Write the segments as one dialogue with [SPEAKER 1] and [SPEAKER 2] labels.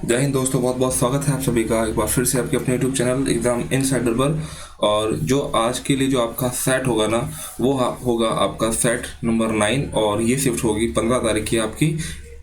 [SPEAKER 1] जय हिंद दोस्तों, बहुत बहुत स्वागत है आप सभी का एक बार फिर से आपके अपने यूट्यूब चैनल एग्जाम इनसाइडर पर। और जो आज के लिए जो आपका सेट होगा ना, वो होगा आपका सेट नंबर 9। और ये शिफ्ट होगी 15 तारीख की आपकी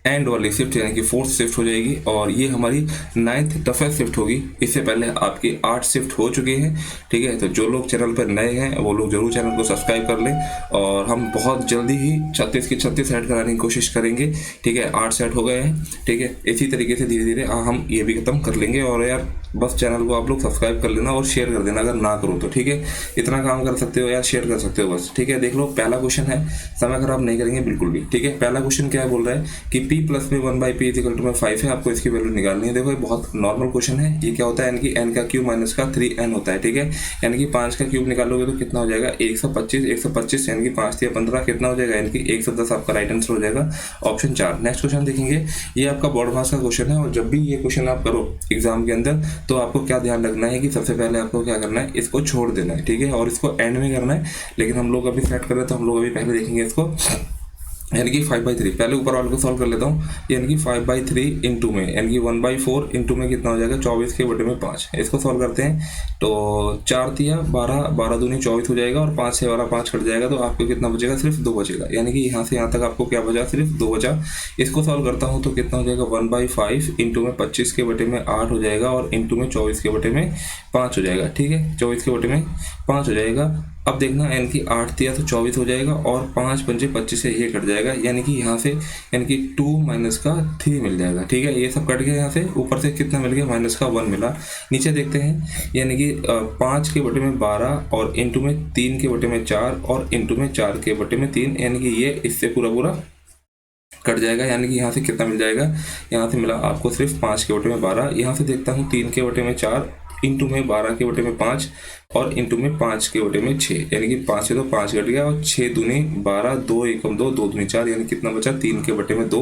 [SPEAKER 1] एंड वाली शिफ्ट, यानी कि फोर्थ शिफ्ट हो जाएगी। और ये हमारी 9th टफेस्ट शिफ्ट होगी। इससे पहले आपकी 8 शिफ्ट हो चुकी हैं। ठीक है, तो जो लोग चैनल पर नए हैं वो लोग जरूर चैनल को सब्सक्राइब कर लें। और हम बहुत जल्दी ही 36 की 36 सेट कराने की कोशिश करेंगे। ठीक है, 8 सेट हो गए हैं। ठीक है, इसी तरीके से धीरे धीरे हम ये भी खत्म कर लेंगे। और यार बस चैनल को आप लोग सब्सक्राइब कर लेना और शेयर कर देना अगर ना करो तो। ठीक है, इतना काम कर सकते हो यार, शेयर कर सकते हो बस। ठीक है, देख लो पहला क्वेश्चन है, समय खराब नहीं करेंगे बिल्कुल भी। ठीक है, पहला क्वेश्चन क्या है, बोल रहा है कि p प्लस में 1/p इक्वल टू में 5 है, आपको इसकी वैल्यू निकालनी है। देखो ये बहुत नॉर्मल क्वेश्चन है। ये क्या होता है, यानी कि n का क्यूब माइनस का 3n होता है। ठीक है, यानी कि 5 का क्यूब निकालोगे तो कितना हो जाएगा 125, 125 यानी कि 5 या 15 कितना हो जाएगा, यानी कि 110 आपका राइट आंसर हो जाएगा, ऑप्शन 4। नेक्स्ट क्वेश्चन देखेंगे, ये आपका बोर्ड मास का क्वेश्चन है। और जब भी ये क्वेश्चन आप करो एग्जाम के अंदर तो आपको क्या ध्यान रखना है कि सबसे पहले आपको क्या करना है, इसको छोड़ देना है। ठीक है, और इसको एंड में करना है। लेकिन हम लोग अभी सेट कर रहे हैं तो हम लोग अभी पहले देखेंगे इसको, यानी कि 5/3। पहले ऊपर वाले को सॉल्व कर लेता हूँ। यानी कि 5/3 इंटू में, यानी कि 1/4 इंटू में कितना हो जाएगा 24 के बटे में 5। इसको सॉल्व करते हैं तो 4 तिया 12, 12 दूनी 24 हो जाएगा। और 5 से 12 5 कट जाएगा तो आपको कितना बचेगा, सिर्फ 2 बचेगा। यानी कि यहाँ से यहाँ तक आपको क्या बचा, सिर्फ 2 बचा। इसको सॉल्व करता हूँ तो कितना हो जाएगा 1/5 इंटू में 25 के बटे में 8 हो जाएगा। और इंटू में 24 के बटे में 5 हो जाएगा। ठीक है, 24 के बटे में 5 हो जाएगा। अब देखना, यानी कि 8 तिया तो 24 हो जाएगा और 5 पंजे 25 से ये कट जाएगा। यानी कि यहाँ से यानी कि 2 माइनस का 3 मिल जाएगा। ठीक है, ये सब कट गया। यहाँ से ऊपर से कितना मिल गया, माइनस का 1 मिला। नीचे देखते हैं, यानी कि 5 के बटे में 12 और इंटू में 3 के बटे में 4 और इंटू में 4 के बटे में 3, यानी कि ये इससे पूरा पूरा कट जाएगा। यानी कि यहाँ से कितना मिल जाएगा, यहाँ से मिला आपको सिर्फ 5 के बटे में 12। यहाँ से देखता हूँ 3 के बटे में 4 इंटू में 12 के बटे में 5 और इंटू में 5 के बटे में 6, यानी कि 5 से तो 5 कट गया और 6 दूनी 12, 2 एकम 2, 2 दूनी 4, यानी कितना बचा 3 के बटे में 2,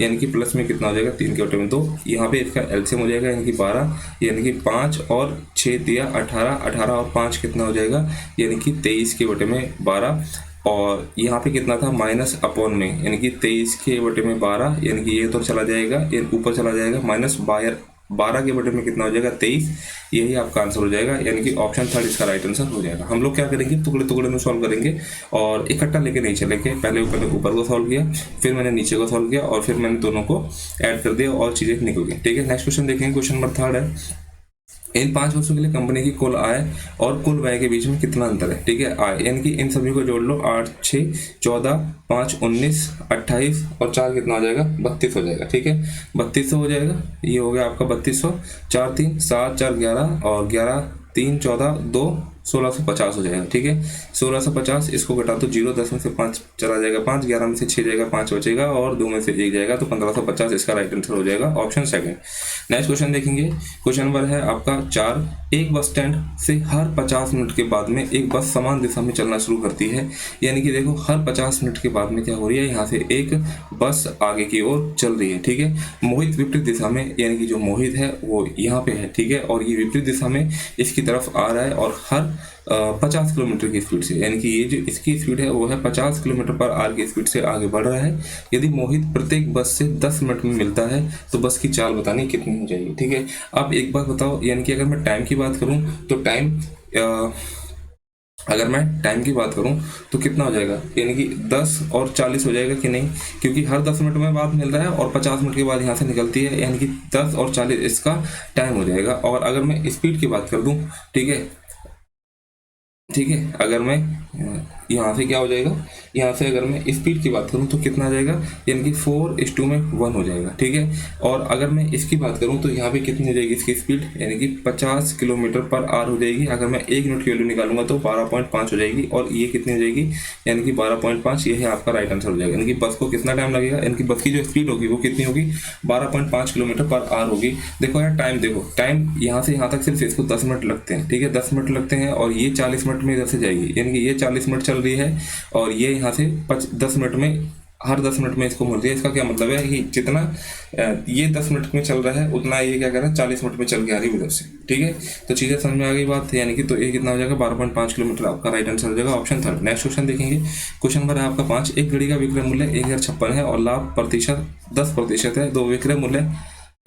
[SPEAKER 1] यानी कि प्लस में कितना हो जाएगा 3 के बटे में 2। यहाँ पे इसका एलसीएम हो जाएगा, यानी कि 12, यानी कि 5 और 6 दिया 18, 18 और 5 कितना हो जाएगा, यानी कि 23 के बटे में 12। और यहाँ पे कितना था, माइनस अपॉन में, यानी कि 23 के बटे में 12, यानी कि ये तो चला जाएगा, ये ऊपर चला जाएगा, माइनस 12 के बटे में कितना हो जाएगा 23। यही आपका आंसर हो जाएगा, यानी कि ऑप्शन 3 इसका राइट आंसर हो जाएगा। हम लोग क्या करेंगे, टुकड़े टुकड़े में सॉल्व करेंगे और इकट्ठा लेके नहीं चलेंगे। पहले ऊपर को सॉल्व किया, फिर मैंने नीचे को सॉल्व किया और फिर मैंने दोनों को ऐड कर दिया और चीजें निकल गई। ठीक है, नेक्स्ट क्वेश्चन देखेंगे, क्वेश्चन नंबर 3 है, इन 5 वर्षों के लिए कंपनी की कुल आय और कुल व्यय के बीच में कितना अंतर है। ठीक है, आय यानी कि इन सभी को जोड़ लो, 8 6 14 5 19 28 और 4 कितना हो जाएगा 32 हो जाएगा। ठीक है, 3200 हो जाएगा। ये हो गया आपका 3200, 4 3 7 4 11 और 11 3 14 2 1650 हो जाएगा। ठीक है, 1650, इसको घटा तो 0, 10 में से 5 चला जाएगा 5, 11 में से 6 जाएगा 5 बचेगा और 2 में से 1 जाएगा तो 1550 इसका राइट आंसर हो जाएगा, ऑप्शन 2। नेक्स्ट क्वेश्चन देखेंगे, क्वेश्चन नंबर है आपका 4, एक बस स्टैंड से हर 50 मिनट के बाद में एक बस समान दिशा में चलना शुरू करती है। यानी कि देखो हर 50 मिनट के बाद में क्या हो रही है, यहाँ से एक बस आगे की ओर चल रही है। ठीक है, मोहित विपरीत दिशा में, यानी कि जो मोहित है वो यहाँ पे है। ठीक है, और ये विपरीत दिशा में इसकी तरफ आ रहा है और हर 50 किलोमीटर की स्पीड से, यानी कि ये जो इसकी स्पीड है वो है 50 किलोमीटर पर आवर की स्पीड से आगे बढ़ रहा है। यदि मोहित प्रत्येक बस से 10 मिनट में मिलता है तो बस की चाल बतानी कितनी हो जाएगी। ठीक है, अब एक बात बताओ, यानी कि अगर मैं टाइम की बात करूं तो अगर मैं टाइम की बात करूं तो कितना हो जाएगा, यानी कि 10 और 40 हो जाएगा कि नहीं, क्योंकि हर 10 मिनट में बाद मिल रहा है और 50 मिनट के बाद यहाँ से निकलती है, यानी कि 10 और 40 इसका टाइम हो जाएगा। और अगर मैं स्पीड की बात कर दूं, ठीक है, अगर मैं यहाँ से क्या हो जाएगा, यहाँ से अगर मैं स्पीड की बात करूँ तो कितना आ जाएगा, यानी कि 4:1 में 1 हो जाएगा। ठीक है, और अगर मैं इसकी बात करूँ तो यहाँ पे कितनी हो जाएगी इसकी स्पीड, यानी कि 50 किलोमीटर पर आवर हो जाएगी। अगर मैं 1 मिनट की वैल्यू निकालूंगा तो 12.5 हो जाएगी और ये कितनी हो जाएगी, यानी कि 12.5। ये है आपका राइट आंसर हो जाएगा। यानी कि बस को कितना टाइम लगेगा, यानी कि बस की जो स्पीड होगी वो कितनी होगी, 12.5 किलोमीटर पर आवर होगी। देखो यार टाइम, देखो टाइम यहाँ से यहाँ तक सिर्फ इसको 10 मिनट लगते हैं। ठीक है, 10 मिनट लगते हैं और ये 40 मिनट में इधर से जाएगी, यानी कि ये 40 मिनट चल रही है और ये यहाँ से 10 मिनट में, हर 10 मिनट में इसको मुड़ रही है। इसका क्या मतलब है कि जितना ये 10 मिनट में चल रहा है उतना ये क्या कर रहा है 40 मिनट में चल के आ रही है उधर से। ठीक है, तो चीजें समझ में आ गई बात, यानी कि तो ये कितना हो जाएगा 12.5 किलोमीटर, आपका राइट आंसर हो जाएगा, ऑप्शन 3। नेक्स्ट क्वेश्चन देखेंगे, क्वेश्चन नंबर है आपका 5, एक घड़ी का विक्रय मूल्य 1056 है और लाभ प्रतिशत 10% है। दो विक्रय मूल्य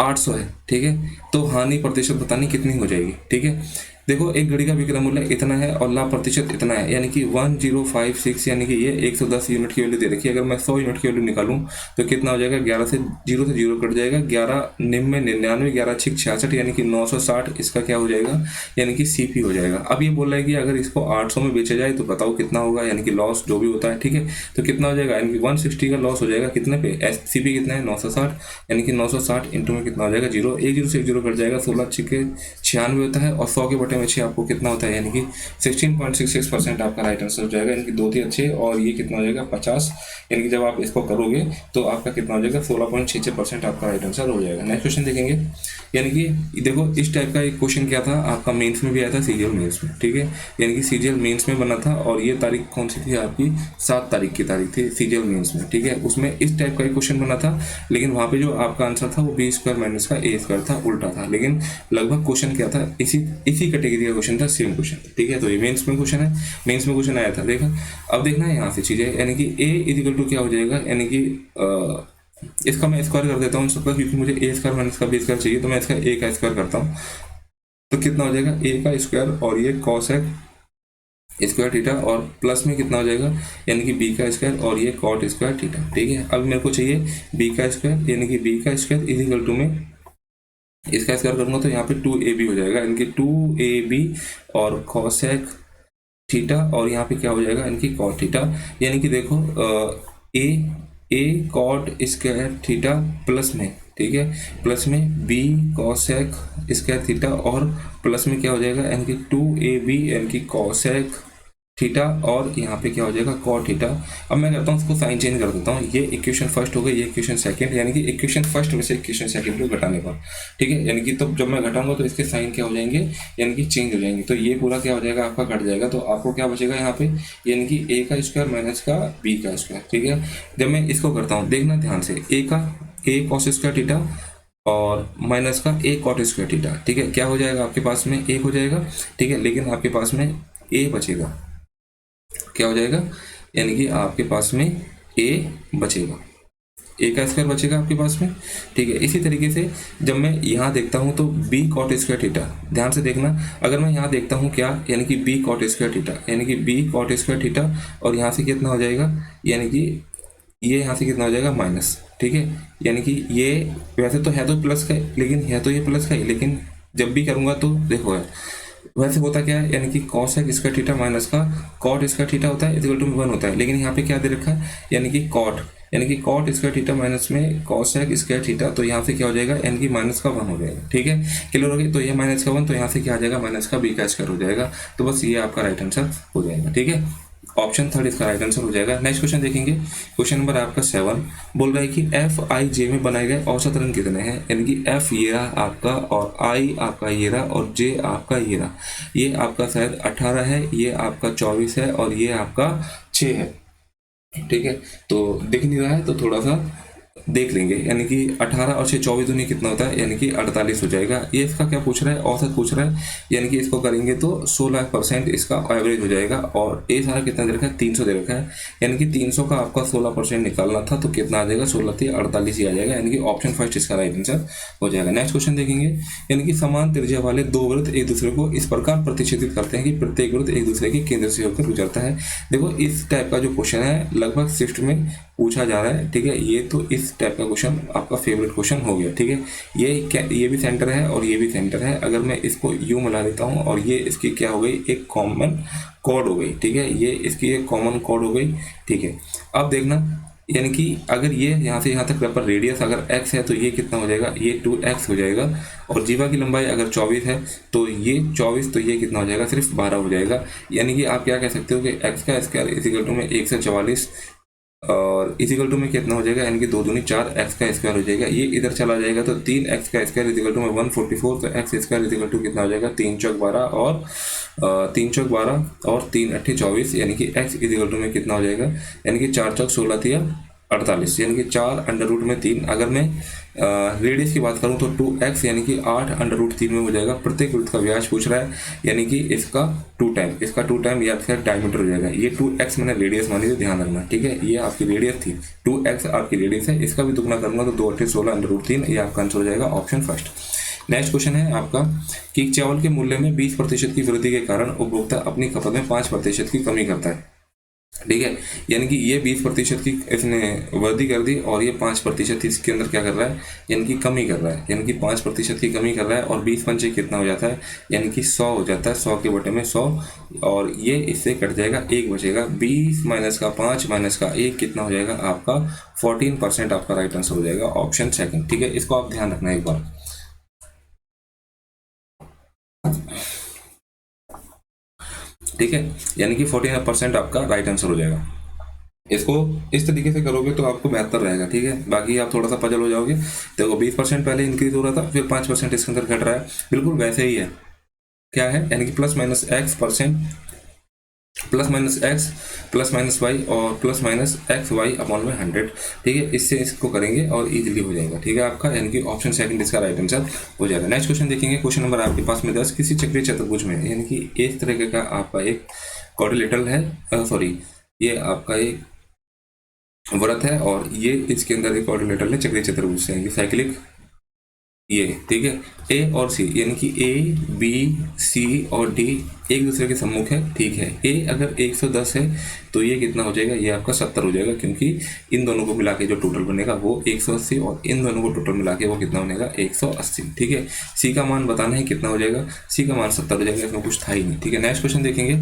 [SPEAKER 1] 800 है, ठीक है। तो हानि प्रतिशत बतानी कितनी हो जाएगी, ठीक है। देखो एक घड़ी का विक्रय मूल्य इतना है और लाभ प्रतिशत इतना है, यानी कि 1056, यानी कि ये 110 यूनिट की वैल्यू दे रखी है। अगर मैं 100 यूनिट की वैल्यू निकालूं तो कितना हो जाएगा, 11 से जीरो कट जाएगा, 11 निम में 99, 11 छिक 66, यानी कि 960 इसका क्या हो जाएगा, यानी कि सीपी हो जाएगा। अब ये बोल रहा है कि अगर इसको 800 में बेचा जाए तो बताओ कितना होगा, यानी कि लॉस जो भी होता है, ठीक है। तो कितना हो जाएगा, यानी कि 160 का लॉस हो जाएगा कितने पे, सीपी कितना है 960, यानी कि 960 इंटू में कितना हो जाएगा जीरो, एक जीरो से एक जीरो कट जाएगा, 16 छिके 96 होता है और 100 के बटे में 6 आपको कितना होता है, यानी कि 16.66% आपका राइट आंसर हो जाएगा, यानी कि 2 3 अच्छे और ये कितना हो जाएगा 50, यानी कि जब आप इसको करोगे तो आपका कितना हो जाएगा 16.66% आपका राइट आंसर हो जाएगा। नेक्स्ट क्वेश्चन देखेंगे, यानी कि देखो इस टाइप का एक क्वेश्चन क्या था आपका मेंस में भी आया था, सीजीएल मेंस में, ठीक है। यानी कि सीजीएल मेंस में बना था और ये तारीख कौन सी थी आपकी, 7 तारीख की तारीख थी सीजीएल मेंस में, ठीक है। उसमें इस टाइप का एक क्वेश्चन बना था, लेकिन वहाँ पे जो आपका आंसर था वो बी स्क्वायर माइनस का ए स्क्वायर था, उल्टा था, लेकिन लगभग क्वेश्चन क्या था, इसी कैटेगरी का क्वेश्चन था, सेम क्वेश्चन, ठीक है। तो ये मेंस में क्वेश्चन है, मेंस में क्वेश्चन आया था, देखा। अब देखना है यहाँ से चीजें, यानी कि ए इजिकल टू क्या हो जाएगा, यानी कि इसका मैं स्क्वायर कर देता हूँ सबका, क्योंकि मुझे ए स्क्वायर माइनस का बी स्क्वायर चाहिए, तो मैं इसका ए का स्क्वायर करता हूँ। तो कितना हो जाएगा ए का स्क्वायर और ये कॉसेक स्क्वायर थीटा और प्लस में कितना हो जाएगा, यानी कि बी का स्क्वायर और ये कॉट स्क्वायर थीटा, ठीक है। अब मेरे को चाहिए बी का स्क्वायर, यानी कि बी का स्क्वायर इजिकल टू में इसका स्क्वायर करूंगा तो यहाँ पे 2ab हो जाएगा, यानी कि 2ab और कॉसेक थीटा और यहाँ पे क्या हो जाएगा, यानी कि कॉट थीटा, यानी कि देखो ए कॉट स्क्वायर थीटा प्लस में, ठीक है, प्लस में बी कॉसेक स्क्वायर थीटा और प्लस में क्या हो जाएगा, यानी कि 2ab यानी कि कॉसेक थीटा और यहाँ पे क्या हो जाएगा कॉट थीटा। अब मैं करता हूँ उसको साइन चेंज कर देता हूँ, ये इक्वेशन फर्स्ट हो गई, ये इक्वेशन सेकंड, यानी कि इक्वेशन फर्स्ट में से इक्वेशन सेकंड को घटाने पर, ठीक है। यानी कि तो जब मैं घटाऊंगा तो इसके साइन क्या हो जाएंगे, यानी कि चेंज हो जाएंगे, तो ये पूरा क्या हो जाएगा आपका घट जाएगा, तो आपको क्या बचेगा यहाँ पे, यानी कि ए का स्क्वायर माइनस का बी का स्क्वायर, ठीक है। जब मैं इसको करता हूँ देखना ध्यान से, ए कॉस स्क्वायर थीटा और माइनस का ए कॉट स्क्वायर थीटा, ठीक है। क्या हो जाएगा आपके पास में, एक हो जाएगा, ठीक है, लेकिन आपके पास में ए बचेगा, क्या हो जाएगा, यानी कि आपके पास में ए बचेगा, ए का स्क्वायर बचेगा आपके पास में, ठीक है। इसी तरीके से जब मैं यहाँ देखता हूँ तो बी कॉट स्क्वायर थीटा, ध्यान से देखना, अगर मैं यहाँ देखता हूँ क्या, यानी कि बी कॉट स्क्वायर थीटा, यानी कि बी कॉट स्क्वायर थीटा और यहाँ से कितना हो जाएगा, यानी कि ये यहाँ से कितना हो जाएगा माइनस, ठीक है। यानी कि ये वैसे तो है तो प्लस का, लेकिन है तो ये प्लस का ही, लेकिन जब भी करूँगा तो देखो है वैसे होता क्या है, यानी कि कॉसेक स्क्वायर थीटा माइनस का कॉट स्क्वायर थीटा होता है इक्वल टू 1 होता है, लेकिन यहाँ पे क्या दे रखा है, यानी कि कॉट स्क्वायर थीटा माइनस में कॉसेक स्क्वायर थीटा, तो यहाँ से क्या हो जाएगा, यानी कि माइनस का 1 हो जाएगा, ठीक है। क्लियर हो गया, तो ये माइनस का 1, तो यहाँ से क्या आ जाएगा, माइनस का बी का स्क्वायर हो जाएगा, तो बस ये आपका राइट आंसर हो जाएगा, ठीक है। ऑप्शन थर्ड इसका राइट आंसर हो जाएगा। नेक्स्ट क्वेश्चन देखेंगे, क्वेश्चन नंबर आपका 7 बोल रहा है कि एफ आई जे में बनाए गए औसत रन कितने हैं, यानी कि एफ ये रहा आपका और आई आपका ये रहा और जे आपका ये रहा, ये आपका शायद 18 है, ये आपका 24 है और ये आपका 6 है, ठीक है। तो दिख नहीं रहा है तो थोड़ा सा देख लेंगे, यानी कि 18 और 6 24 दूनी कितना होता है, यानी कि 48 हो जाएगा। ये इसका क्या पूछ रहा है, औसत पूछ रहा है, यानी कि इसको करेंगे तो 16% इसका एवरेज हो जाएगा और ये सारा कितना दे रखा है, 300 दे रखा है, यानी कि 300 का आपका 16% निकालना था तो कितना आ जाएगा, 16 थी 48 ही आ जाएगा, यानी कि ऑप्शन फर्स्ट इसका राइट आंसर हो जाएगा। नेक्स्ट क्वेश्चन देखेंगे, यानी कि समान त्रिज्या वाले दो वृत्त एक दूसरे को इस प्रकार प्रतिच्छेदित करते हैं कि प्रत्येक वृत्त एक दूसरे के केंद्र से होकर गुजरता है। देखो इस टाइप का जो क्वेश्चन है लगभग शिफ्ट में पूछा जा रहा है, ठीक है। ये तो इस टाइप का क्वेश्चन आपका फेवरेट क्वेश्चन हो गया, ठीक है। ये भी सेंटर है और ये भी सेंटर है, अगर मैं इसको यूं मिला देता हूं और ये इसकी क्या हो गई, एक कॉमन कोड हो गई, ठीक है, ये इसकी एक कॉमन कोड हो गई, ठीक है। अब देखना, यानी कि अगर ये यहाँ से यहाँ तक पेपर रेडियस अगर x है तो ये कितना हो जाएगा, ये 2x हो जाएगा और जीवा की लंबाई अगर 24 है तो ये 24, तो ये कितना हो जाएगा, सिर्फ 12 हो जाएगा। यानी कि आप क्या कह सकते हो कि x का स्क्वायर इक्वल टू में 1 से 44 और इक्वल टू में कितना हो जाएगा, यानी कि 2 दूनी 4 x का स्क्वायर हो जाएगा, ये इधर चला जाएगा तो 3x का स्क्वायर इक्वल टू में 144, तो x स्क्वायर इक्वल टू कितना हो जाएगा, 3 चौक 12 और 3 चौक 12 और 3 अट्ठे 24, यानी कि x इक्वल टू में कितना हो जाएगा, यानी कि 4 चौक 16 थिया 48, यानी कि 4 अंडर रूट में 3। अगर मैं रेडियस की बात करूं तो 2x यानी कि 8 अंडर रूट 3 में हो जाएगा। प्रत्येक वृत्त का व्यास पूछ रहा है, यानी कि इसका 2 टाइम या फिर डायमीटर हो जाएगा। ये 2x मैंने रेडियस मानी थी, ध्यान रखना, ठीक है। ये आपकी रेडियस थी, 2x आपकी रेडियस है। इसका भी दुगना करूंगा तो 2 8 16 अंडर रूट 3, ये आपका आंसर हो जाएगा ऑप्शन फर्स्ट। नेक्स्ट क्वेश्चन है आपका कि चावल के मूल्य में 20% की वृद्धि के कारण उपभोक्ता अपनी खपत में 5% की कमी करता है, ठीक है। यानी कि ये 20% की इसने वृद्धि कर दी और ये 5% इसके अंदर क्या कर रहा है, यानी कि कमी कर रहा है, यानी कि 5% की कमी कर रहा है। और 20 पंचे कितना हो जाता है, यानी कि 100 हो जाता है, 100 के बटे में 100, और ये इससे कट जाएगा, 1 बचेगा। 20 माइनस का 5 माइनस का 1 कितना हो जाएगा आपका 14% आपका राइट आंसर हो जाएगा ऑप्शन सेकंड, ठीक है। इसको आप ध्यान रखना एक बार, ठीक है। यानी कि 14% आपका राइट आंसर हो जाएगा। इसको इस तरीके से करोगे तो आपको बेहतर रहेगा, ठीक है। बाकी आप थोड़ा सा पजल हो जाओगे। देखो 20% पहले इंक्रीज हो रहा था, फिर 5% इसके अंदर घट रहा है, बिल्कुल वैसे ही है। क्या है, यानी कि plus minus x percent, plus minus y और plus minus x y upon में 100, ठीक है। इससे इसको करेंगे और इजीली हो जाएगा, ठीक है आपका, यानी कि ऑप्शन सेकंड इसका राइट आंसर हो जाएगा। नेक्स्ट क्वेश्चन देखेंगे, क्वेश्चन नंबर आपके पास में 10, किसी चक्रीय चतुर्भुज में, यानी कि इस तरह का आपका एक क्वाड्रिलेटरल है, सॉरी ये आपका एक व्रत है और ये इसके अंदर एक क्वाड्रिलेटरल है चक्रीय चतुर्भुज से, यानी कि साइक्लिक ये, ठीक है। ए और सी यानी कि ए बी सी और डी एक दूसरे के सम्मुख है, ठीक है। ए अगर 110 है तो ये कितना हो जाएगा, ये आपका 70 हो जाएगा, क्योंकि इन दोनों को मिला के जो टोटल बनेगा वो 180 और इन दोनों को टोटल मिला के वो कितना बनेगा 180, ठीक है। सी का मान बताना है कितना हो जाएगा, सी का मान 70 हो जाएगा, इसमें कुछ था ही नहीं, ठीक है। नेक्स्ट क्वेश्चन देखेंगे,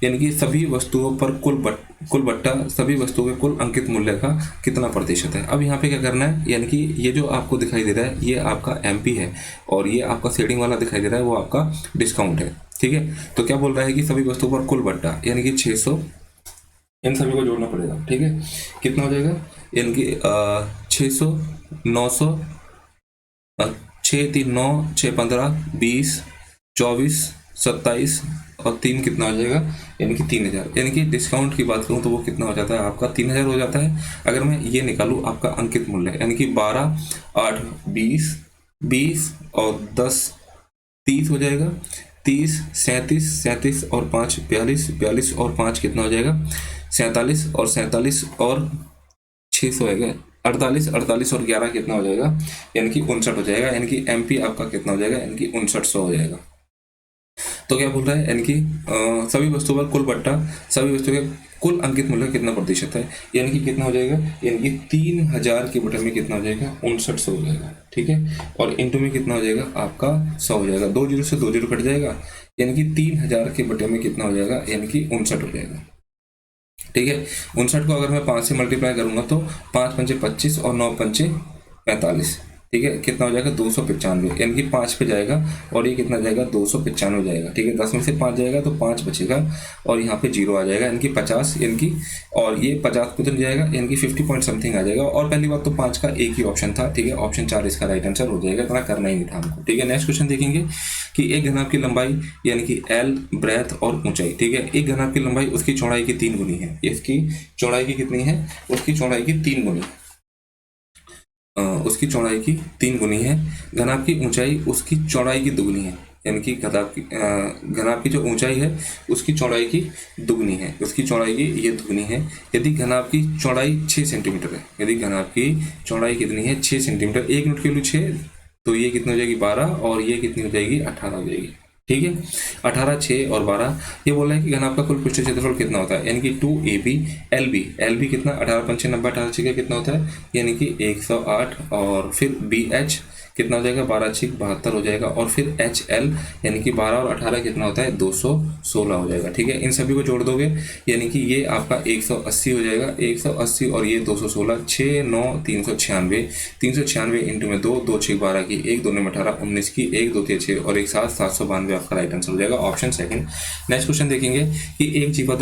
[SPEAKER 1] यानी कि सभी वस्तुओं पर कुल बट्टा सभी वस्तुओं के कुल अंकित मूल्य का कितना प्रतिशत है। अब यहाँ पे क्या करना है, यानी कि ये जो आपको दिखाई दे रहा है ये आपका एमपी है और ये आपका शेडिंग वाला दिखाई दे रहा है वो आपका डिस्काउंट है, ठीक है। तो क्या बोल रहा है कि सभी वस्तुओं पर कुल बट्टा यानी कि 600, इन सभी को जोड़ना पड़ेगा, ठीक है। कितना हो जाएगा, यानी कि 600 900 6 3 9 6 15 20 24 27 और 3 कितना हो जाएगा, यानी कि 3000। यानी कि डिस्काउंट की बात करूं तो वो कितना हो जाता है आपका 3000 हो जाता है। अगर मैं ये निकालूं आपका अंकित मूल्य, यानी कि 12 8 20 20 और 10 30 हो जाएगा, 30 37 और 5 42 और 5 कितना हो जाएगा 47 और 47 और 600 है 48 और 11 कितना हो जाएगा, यानी कि 59 हो जाएगा। यानी कि एमपी आपका कितना हो जाएगा, यानी कि 5900 हो जाएगा। तो क्या बोल रहा है, यानी कि सभी वस्तुओं पर कुल बट्टा सभी वस्तुओं के कुल अंकित मूल्य कितना प्रतिशत है, यानी कि कितना हो जाएगा, यानी कि 3000 के बटे में कितना हो जाएगा 5900 हो जाएगा, ठीक है। और इंटू में कितना हो जाएगा आपका 100 हो जाएगा, 2 जीरो से 2 जीरो कट जाएगा, यानी कि 3000 के बटे में कितना हो जाएगा, यानी कि 59 हो जाएगा, ठीक है। 59 को अगर मैं 5 से मल्टीप्लाई करूंगा तो 5 पंचे 25 और 9 पंचे 45, ठीक है। कितना हो जाएगा 295, यानी कि 5 पे जाएगा और ये कितना जाएगा 295 जाएगा, ठीक है। 10 में से 5 जाएगा तो 5 बचेगा और यहाँ पे 0 आ जाएगा, यानी कि 50, यानी कि और ये 50 कितना जाएगा, यानी कि 50 पॉइंट समथिंग आ जाएगा। और पहली बात तो 5 का एक ही ऑप्शन था, ठीक है। ऑप्शन 4 इसका राइट आंसर हो जाएगा, इतना करना ही नहीं था हमको, ठीक है। नेक्स्ट क्वेश्चन देखेंगे कि एक घनाभ की लंबाई यानी कि एल ब्रेथ और ऊंचाई, ठीक है। एक घनाभ की लंबाई उसकी चौड़ाई की 3 गुनी है, इसकी चौड़ाई की कितनी है, उसकी चौड़ाई की 3 गुनी, उसकी चौड़ाई की 3 गुनी है। घनाभ की ऊंचाई उसकी चौड़ाई की दुगनी है, यानी कि घनाभ की जो ऊंचाई है उसकी चौड़ाई की दुगनी है, उसकी चौड़ाई की ये दुगनी है। यदि घनाभ की चौड़ाई 6 सेंटीमीटर है, यदि घनाभ की चौड़ाई कितनी है 6 सेंटीमीटर, 1 यूनिट की वैल्यू 6, तो ये कितनी हो जाएगी 12 और ये कितनी हो जाएगी 18 हो जाएगी, ठीक है। 18 6 और 12, ये बोल रहा है कि घनाभ का कुल पृष्ठ क्षेत्रफल कितना होता है, यानी कि 2AB LB कितना 18 पंचे 90 18 6 कितना होता है, यानी कि 108 और फिर BH कितना हो जाएगा 12 6 72 हो जाएगा और फिर HL यानी कि 12 और 18 कितना होता है 216 हो जाएगा, ठीक है। इन सभी को जोड़ दोगे यानी कि ये आपका 180 हो जाएगा, 180 और ये 216 6 9 396 इंटू में 2 2 6 12 की 1 2 18 19 की 1 2 3 6 और 1 7 792 आपका राइट आंसर हो जाएगा ऑप्शन सेकंड। नेक्स्ट क्वेश्चन देखेंगे कि एक जीवा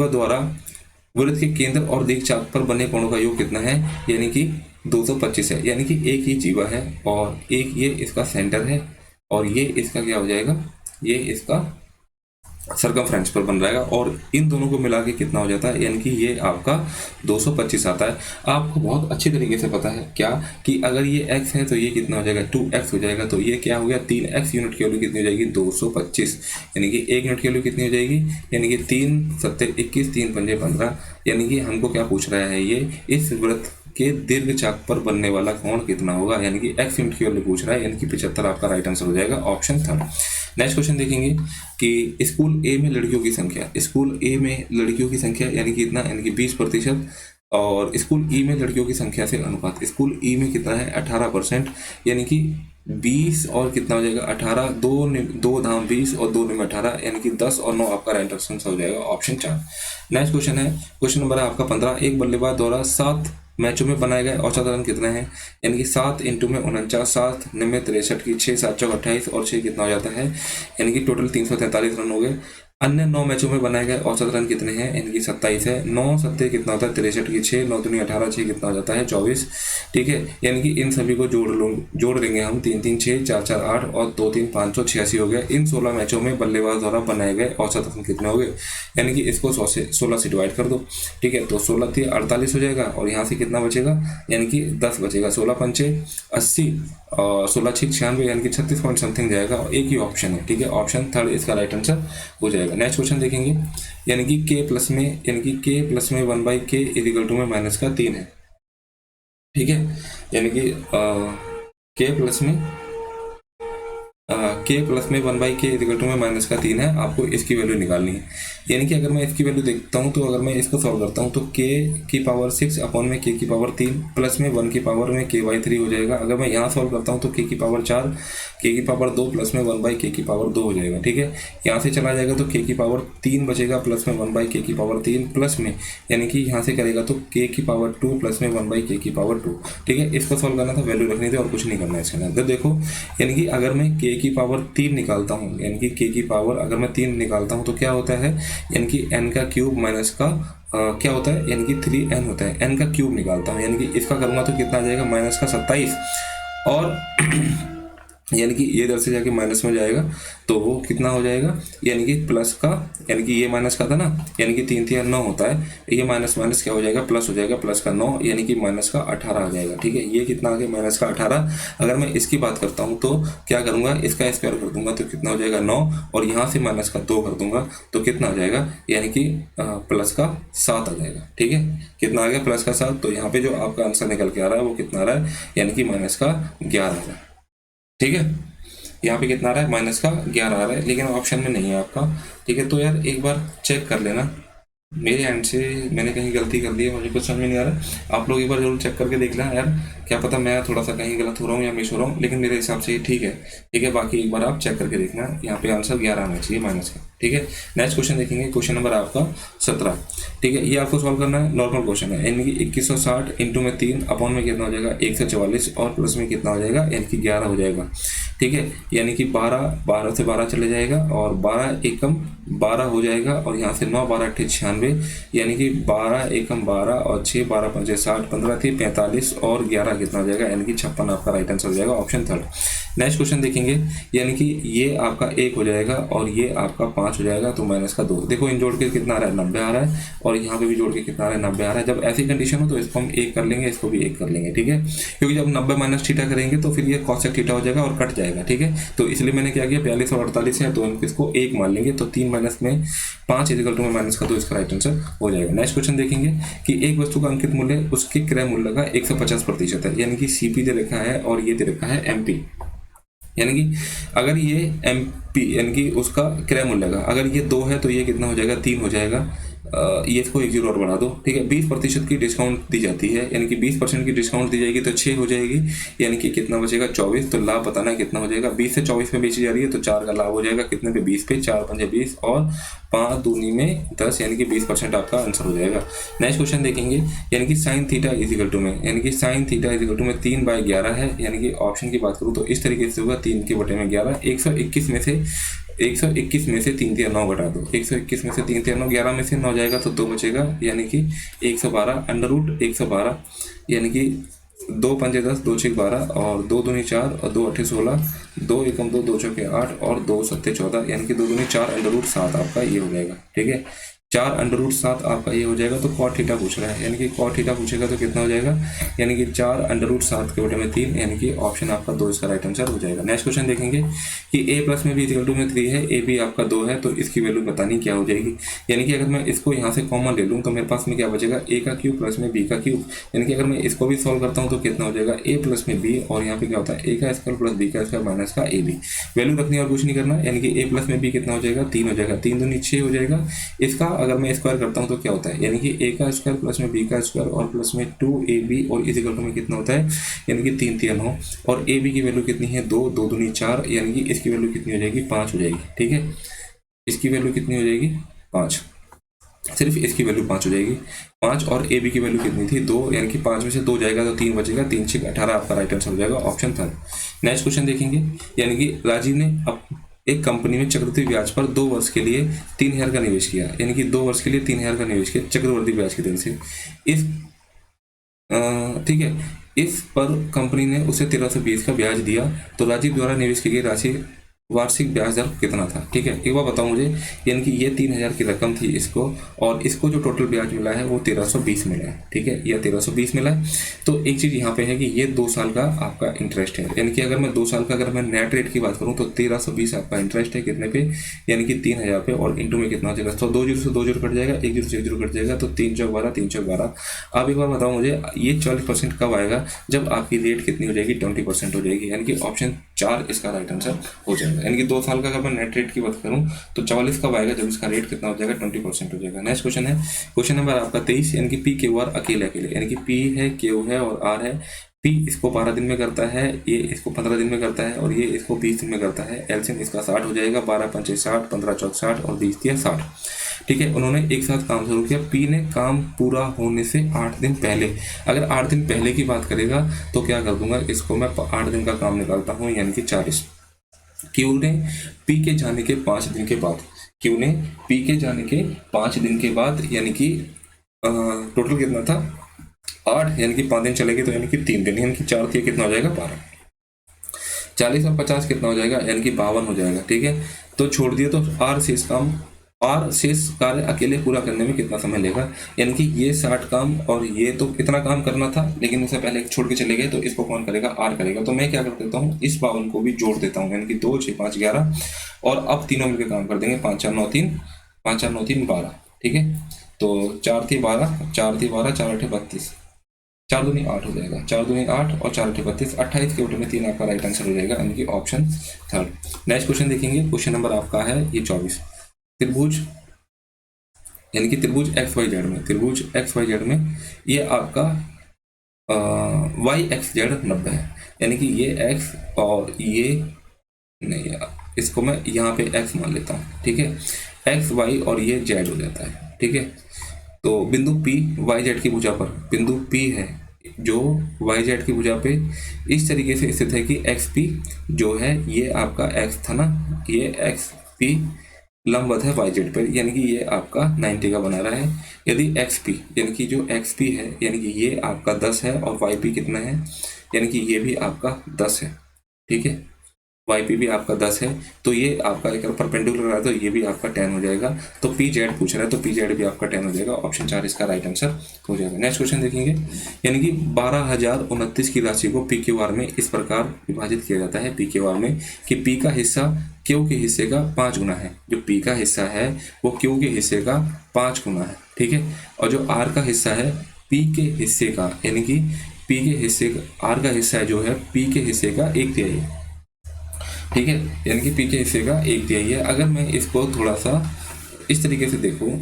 [SPEAKER 1] द्वारा वृत्त के केंद्र और दीर्घ चाप पर बने कोणों का योग कितना है, यानी कि 225 है। यानी कि एक ही जीवा है और एक ये इसका सेंटर है और ये इसका क्या हो जाएगा, ये इसका सर्कमफ्रेंस पर बन रहेगा, और इन दोनों को मिला के कितना हो जाता है, यानी कि ये आपका 225 आता है। आपको बहुत अच्छी तरीके से पता है क्या कि अगर ये x है तो ये कितना हो जाएगा, 2x हो जाएगा। तो ये क्या हो गया, 3x यूनिट की वैल्यू कितनी हो जाएगी, 225, यानी कि 1 यूनिट की वैल्यू कितनी हो जाएगी, यानी कि 3 7 21, 3 पंजे 15, यानी कि हमको क्या पूछ रहा है, ये इस वृत्त के दीर्घ चाप पर बनने वाला कोण कितना होगा, यानी कि x यूनिट की वैल्यू पूछ रहा है, यानी कि 75 आपका राइट आंसर हो जाएगा, ऑप्शन थर्ड। नेक्स्ट क्वेश्चन देखेंगे कि स्कूल ए में लड़कियों की संख्या, स्कूल ए में लड़कियों की संख्या यानी कि कितना, यानी कि 20%, और स्कूल ई में लड़कियों की संख्या से अनुपात, स्कूल ई में कितना है 18%, यानी कि 20 और कितना हो जाएगा 18, 2 धाम 20 और 2 में 18, यानी कि 10 और 9 आपका राइट आंसर हो जाएगा, ऑप्शन 4। नेक्स्ट क्वेश्चन है, क्वेश्चन नंबर है आपका 15, एक बल्लेबाज द्वारा 7 मैचों में बनाए गए औसत रन कितने हैं, यानी कि 7 इंटू में 49, 7 9 63 की 6 7 चौक 28 और 6 कितना हो जाता है, यानी कि टोटल 343 रन हो गए। अन्य 9 मैचों में बनाए गए औसत रन कितने हैं, यानी कि 27 है, 9 सत्ते कितना होता है 63 की 6, 9 दूनी 18, 6 कितना हो जाता है 24, ठीक है। यानी कि इन सभी को जोड़ लेंगे हम, 3 3 6 4 4 8 और 2 3 586 हो गया। इन 16 मैचों में बल्लेबाज द्वारा बनाए गए औसत रन कितने हो गए, यानी कि इसको 16 से डिवाइड कर दो, ठीक है। तो 16 थी 48 हो जाएगा, और यहाँ से कितना बचेगा, यानी कि 10 बचेगा, 16 पंचे 80 और 16 6 96, यानी कि 36 पॉइंट समथिंग जाएगा, और एक ही ऑप्शन है, ठीक है, ऑप्शन थर्ड इसका राइट आंसर हो जाएगा। नेक्स्ट क्वेश्चन देखेंगे, यानी कि k प्लस में, यानी कि k प्लस में 1/k इक्वल टू में माइनस का 3 है, ठीक है, यानी कि k प्लस में k प्लस में 1/k इक्वल टू में माइनस का 3 है, आपको इसकी वैल्यू निकालनी है। यानी कि अगर मैं इसकी वैल्यू देखता हूँ, तो अगर मैं इसको सॉल्व करता हूँ तो k की पावर 6 अपॉन में k की पावर 3 प्लस में 1 की पावर में k/3 हो जाएगा। अगर मैं यहाँ सॉल्व करता हूँ तो k की पावर 4, k की पावर 2 प्लस में 1/k की पावर 2 हो जाएगा, ठीक है। यहाँ से चला जाएगा तो k की पावर 3 बचेगा प्लस में 1/k की पावर 3 प्लस में, यानी कि यहाँ से करेगा तो k की पावर 2 प्लस में 1/k की पावर 2, ठीक है। इसको सॉल्व करना था, वैल्यू रखनी थी और कुछ नहीं करना है इसके अंदर। देखो, यानी कि अगर मैं k की पावर 3 निकालता हूँ, यानी कि k की पावर अगर मैं 3 निकालता हूँ तो क्या होता है, यानी कि n का क्यूब माइनस का क्या होता है, यानी कि 3n होता है, n का क्यूब निकालता हूँ, यानी कि इसका करूँगा तो कितना आ जाएगा, माइनस का 27, और यानी कि ये इधर से जाके माइनस में जाएगा तो वो कितना हो जाएगा, यानी कि प्लस का, यानी कि ये माइनस का था ना, यानी कि 3 3 9 होता है, ये माइनस माइनस क्या हो जाएगा, प्लस हो जाएगा, प्लस का 9, यानी कि माइनस का 18 आ जाएगा, ठीक है। ये कितना आ गया, माइनस का 18। अगर मैं इसकी बात करता हूँ तो क्या करूँगा, इसका स्क्वायर कर दूंगा तो कितना हो जाएगा 9, और यहाँ से माइनस का 2 कर दूंगा तो कितना आ जाएगा, यानी कि प्लस का 7 आ जाएगा, ठीक है। कितना आ गया, प्लस का 7। तो यहाँ पे जो आपका आंसर निकल के आ रहा है वो कितना आ रहा है, यानी कि माइनस का 11 आ रहा है, ठीक है। यहाँ पे कितना आ रहा है, माइनस का 11 आ रहा है, लेकिन ऑप्शन में नहीं है आपका, ठीक है। तो यार एक बार चेक कर लेना, मेरे एंड से मैंने कहीं गलती कर दी है, मुझे कुछ समझ में नहीं आ रहा। आप लोग एक बार जरूर चेक करके देख लेना यार, क्या पता मैं थोड़ा सा कहीं गलत हो रहा हूँ या मिस हो रहा हूँ, लेकिन मेरे हिसाब से ये ठीक है, ठीक है। बाकी एक बार आप चेक करके देखना, यहाँ पे आंसर 11 आना चाहिए माइनस का, ठीक है। नेक्स्ट क्वेश्चन देखेंगे, क्वेश्चन नंबर आपका 17, ठीक है। ये आपको सॉल्व करना है, नॉर्मल क्वेश्चन है, यानी कि 2160 इंटू में 3 अपॉन में कितना हो जाएगा 144, और प्लस में कितना हो जाएगा, यानी कि 11 हो जाएगा, ठीक है। यानी कि 12 से 12 चले जाएगा, और 12 एकम 12 हो जाएगा, और यहाँ से 9 12 8 96, यानी कि 12 एकम 12 और 6 12 5 60, 15 थी 45 और 11 कितना हो जाएगा, यानी कि 56 आपका राइट आंसर हो जाएगा, ऑप्शन थर्ड। नेक्स्ट क्वेश्चन देखेंगे, यानी कि ये आपका 1 हो जाएगा और ये आपका 5 हो जाएगा, तो माइनस का 2। देखो इन जोड़ के कितना आ रहा है, 90 आ रहा है, और यहाँ पे भी जोड़ के कितना आ रहा है, 90 आ रहा है। जब ऐसी कंडीशन हो तो इसको हम 1 कर लेंगे, इसको भी 1 कर लेंगे, ठीक है, क्योंकि जब 90 माइनस थीटा करेंगे तो फिर ये कॉसेक थीटा हो जाएगा और कट जाएगा, ठीक है। तो इसलिए मैंने क्या किया, 42 और 48 है तो इसको 1 मान लेंगे, तो 3 माइनस में 5 इक्वल टू में माइनस का 2 इसका राइट आंसर हो जाएगा। नेक्स्ट क्वेश्चन देखेंगे कि एक वस्तु का अंकित मूल्य उसके क्रय मूल्य का 150% है, यानी कि सीपी दे रखा है और ये दे रखा है एमपी, यानी कि अगर ये एमपी यानी कि उसका क्रय मूल्य का अगर ये 2 है तो ये कितना हो जाएगा, 3 हो जाएगा। ये इसको 1 0 और बढ़ा दो, ठीक है। 20% की डिस्काउंट दी जाती है, यानी कि 20% की डिस्काउंट दी जाएगी तो 6 हो जाएगी, यानी कि कितना बचेगा 24। तो लाभ बताना है कितना हो जाएगा, 20 से 24 में बेची जा रही है तो 4 का लाभ हो जाएगा, कितने पे 20 पे, 4 पंजे 20 और 5 दूनी में 10, यानी कि 20% आपका आंसर हो जाएगा। नेक्स्ट क्वेश्चन देखेंगे, यानी कि साइन थीटा इजिकल टू में, यानी कि साइन थीटा इजिकल टू में 3/11 है, यानी कि ऑप्शन की बात करूँ तो इस तरीके से होगा, 3 के बटे में 11, 121 में से 3 3 9 घटा दो, 121 में से 3 3 9, 11 में से 9 जाएगा तो 2 बचेगा, यानी कि 112 अंडर रूट 112, यानी कि दो पंजे 10, दो छः 12 और दो दूनी 4 और दो अट्ठे 16, दो एकम 2, दो चौके 8 और दो सत्ते 14, यानी कि दो दूनी 4 अंडर रूट 7 आपका ये हो जाएगा। ठीक है, 4 अंडर रूट 7 आपका ये हो जाएगा। तो कॉट थीटा पूछ रहा है, यानी कि कॉट थीटा पूछेगा तो कितना हो जाएगा, यानी कि 4 अंडर रूट 7 के बटे में 3, यानी कि ऑप्शन आपका 2 इसका राइट आंसर हो जाएगा। नेक्स्ट क्वेश्चन देखेंगे कि a प्लस में b इक्वल टू में 3 है, ए बी आपका 2 है, तो इसकी वैल्यू बतानी क्या हो जाएगी। यानी कि अगर मैं इसको यहाँ से कॉमन ले लूँ तो मेरे पास में क्या बचेगा, a का क्यूब प्लस में b का क्यूब, यानी कि अगर मैं इसको भी सॉल्व करता हूँ तो कितना हो जाएगा, a प्लस में b और यहाँ पे क्या होता है a का स्क्वायर प्लस b का स्क्वायर माइनस का ab। वैल्यू रखनी और कुछ नहीं करना, यानी कि a प्लस में b कितना हो जाएगा, 3 हो जाएगा, 3 दूनी 6 हो जाएगा। इसका अगर मैं स्क्वायर करता हूँ तो क्या होता है, यानी कि a का स्क्वायर प्लस में b का स्क्वायर और प्लस में 2ab और इस इक्वल टू में कितना होता है, यानी कि 3 3 9 और ab की वैल्यू कितनी है 2, 2 दूनी 4, यानी कि इसकी वैल्यू कितनी हो जाएगी 5 हो जाएगी। ठीक है, इसकी वैल्यू कितनी हो जाएगी 5, सिर्फ इसकी वैल्यू 5 हो जाएगी 5 और ए बी की वैल्यू कितनी थी 2, यानी कि 5 में से 2 जाएगा तो 3 बचेगा, 3 6 18 आपका राइट आंसर हो जाएगा ऑप्शन थर्ड। नेक्स्ट क्वेश्चन देखेंगे, यानी कि राजीव ने एक कंपनी में चक्रवृद्धि ब्याज पर 2 वर्ष के लिए 3000 का निवेश किया, यानी कि 2 वर्ष के लिए 3000 का निवेश किया चक्रवृद्धि ब्याज की दर से। इस ठीक है, इस पर कंपनी ने उसे 1320 का ब्याज दिया, तो राजीव द्वारा निवेश की गई राशि वार्षिक ब्याज दर कितना था। ठीक है, एक बार बताओ मुझे, यानी कि ये 3000 की रकम थी इसको, और इसको जो टोटल ब्याज मिला है वो 1320 मिला है। ठीक है, यह 1320 मिला है। तो एक चीज़ यहाँ पे है कि ये 2 साल का आपका इंटरेस्ट है, यानी कि अगर मैं 2 साल का अगर मैं नेट रेट की बात करूँ तो 1320 आपका इंटरेस्ट है कितने पे, यानी कि 3000 पे, और इंटू में कितना हो जाएगा, तो 2 जीरो से 2 जीरो कट जाएगा, 1 जीरो से 1 जीरो कट जाएगा, तो 3 चौक 12, 3 चौक 12। आप एक बार बताओ मुझे, ये 40% कब आएगा, जब आपकी रेट कितनी हो जाएगी 20% हो जाएगी, यानी कि ऑप्शन 4 इसका राइट आंसर हो जाएगा। यानी कि 2 साल का अगर मैं नेट रेट की बात करूं तो 44 कब आएगा, जब इसका रेट कितना हो जाएगा 20% हो जाएगा। नेक्स्ट क्वेश्चन है क्वेश्चन नंबर आपका 23, यानी कि पी क्यू आर अकेले अकेले, यानी कि पी है, क्यू है और आर है। पी इसको 12 दिन में करता है, ये इसको 15 दिन में करता है और ये इसको 20 दिन में करता है। एलसीएम इसका 60 हो जाएगा, 12 पंचे 60, 15 चौक 60 और 20 दिया 60। ठीक है, उन्होंने एक साथ काम शुरू किया। पी ने काम पूरा होने से 8 दिन पहले, अगर 8 दिन पहले की बात करेगा तो क्या कर दूंगा, इसको मैं 8 दिन का काम निकालता हूँ, यानी कि 40। क्यू ने पी के जाने के 5 दिन के बाद, क्यू ने पी के जाने के 5 दिन के बाद, यानी कि टोटल कितना था 8, यानी कि 5 दिन चले गए तो यानी कि 3 दिन, यानी कि 4 के कितना हो जाएगा 12। 40 और 50 कितना हो जाएगा, यानी कि 52 हो जाएगा। ठीक है, तो छोड़ दिए तो आर शेष काम, आर शेष कार्य अकेले पूरा करने में कितना समय लेगा, यानी कि ये 60 काम और ये तो इतना काम करना था लेकिन उससे पहले छोड़ के चले गए, तो इसको कौन करेगा, आर करेगा। तो मैं क्या कर देता हूँ, इस 52 को भी जोड़ देता हूँ, यानी कि 2 6 5 11, और अब तीनों मिलकर काम कर देंगे, 5 4 9 3, 5 4 9 3 12। ठीक है, तो 4 थी 12, 4 थी 12, 4 8 32, 4 दूनी 8 हो जाएगा, 4 दूनी 8 और 4 8 32, 28 के बटे में 3 आपका राइट आंसर हो जाएगा, यानी कि ऑप्शन थर्ड। नेक्स्ट क्वेश्चन देखेंगे, क्वेश्चन नंबर आपका है ये 24। त्रिभुज, यानी कि त्रिभुज एक्स वाई जेड में, त्रिभुज एक्स वाई जेड में ये आपका वाई एक्स जेड 90 है, यानी कि ये एक्स और ये नहीं, इसको मैं यहाँ पे एक्स मान लेता हूँ। ठीक है, एक्स वाई और ये जेड हो जाता है। ठीक है, तो बिंदु P वाई जेड की भुजा पर, बिंदु P है जो वाई जेड की भुजा पे इस तरीके से स्थित है कि एक्स पी जो है ये आपका एक्स था ना, ये एक्स पी लंबवत है वाई जेड पर, यानी कि ये आपका 90 का बना रहा है। यदि एक्स पी, यानी कि जो एक्स पी है, यानी कि ये आपका 10 है और वाई पी कितना है, यानी कि ये भी आपका 10 है। ठीक है, वाई पी भी आपका 10 है, तो ये आपका एक परपेंडिकुलर है तो ये भी आपका 10 हो जाएगा। तो पी जेड पूछ रहा है तो पी जेड भी आपका 10 हो जाएगा, ऑप्शन 4 इसका राइट आंसर हो जाएगा। नेक्स्ट क्वेश्चन देखेंगे, यानी कि 12,029 की राशि को पी क्यू आर में इस प्रकार विभाजित किया जाता है, पी क्यू आर में, कि पी का हिस्सा क्यू के हिस्से का 5 गुना है। जो पी का हिस्सा है वो क्यू के हिस्से का 5 गुना है। ठीक है, और जो आर का हिस्सा है पी के हिस्से का, यानी कि पी के हिस्से का, आर का हिस्सा जो है पी के हिस्से का 1/3 है। ठीक है, यानी कि पी के हिस्से का 1/3 है। अगर मैं इसको थोड़ा सा इस तरीके से देखूं,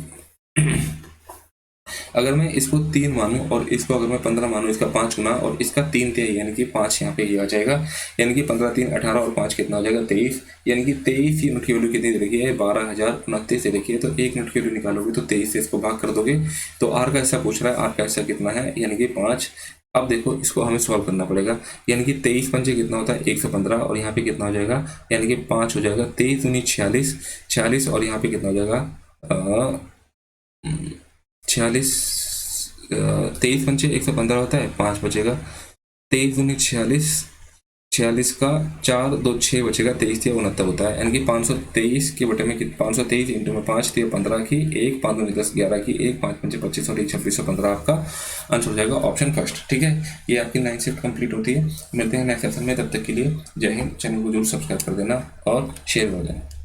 [SPEAKER 1] अगर मैं इसको 3 मानूं और इसको अगर मैं 15 मानूं, इसका 5 गुना और इसका 3/3, यानी कि 5 यहाँ पे ये आ जाएगा, यानी कि 15 3 18 और 5 कितना हो जाएगा 23, यानी कि 23 यूनिट की वैल्यू कितनी दे रखी है 12,029 से देखिए, तो 1 यूनिट की वैल्यू निकालोगे तो 23 से इसको भाग कर दोगे, तो आर का हिस्सा पूछ रहा है, आर का हिस्सा कितना है, यानी कि 5। अब देखो इसको हमें सॉल्व करना पड़ेगा, यानी कि 23 पंचे कितना होता है 115 और यहाँ पे कितना हो जाएगा, यानी कि 5 हो जाएगा, 23 दूनी 46, 46 और यहाँ पे कितना हो जाएगा 46, 23 पंचे 115 होता है, 5 बचेगा, 23 दूनी 46, 46 का 4 2 6 बचेगा, 23 या 69 होता है, यानी कि 523 के बटे में 523 इंटू में 5 दिया 15 की, 1 5 दूनी 10 11 की, 1 5 5 25 और 1 2615 आपका आंसर हो जाएगा ऑप्शन फर्स्ट। ठीक है, ये आपकी 9 शिफ्ट कंप्लीट होती है। मिलते हैं नेक्स्ट सेशन में, तब तक के लिए जय हिंद। चैनल को जरूर सब्सक्राइब कर देना और शेयर कर देना।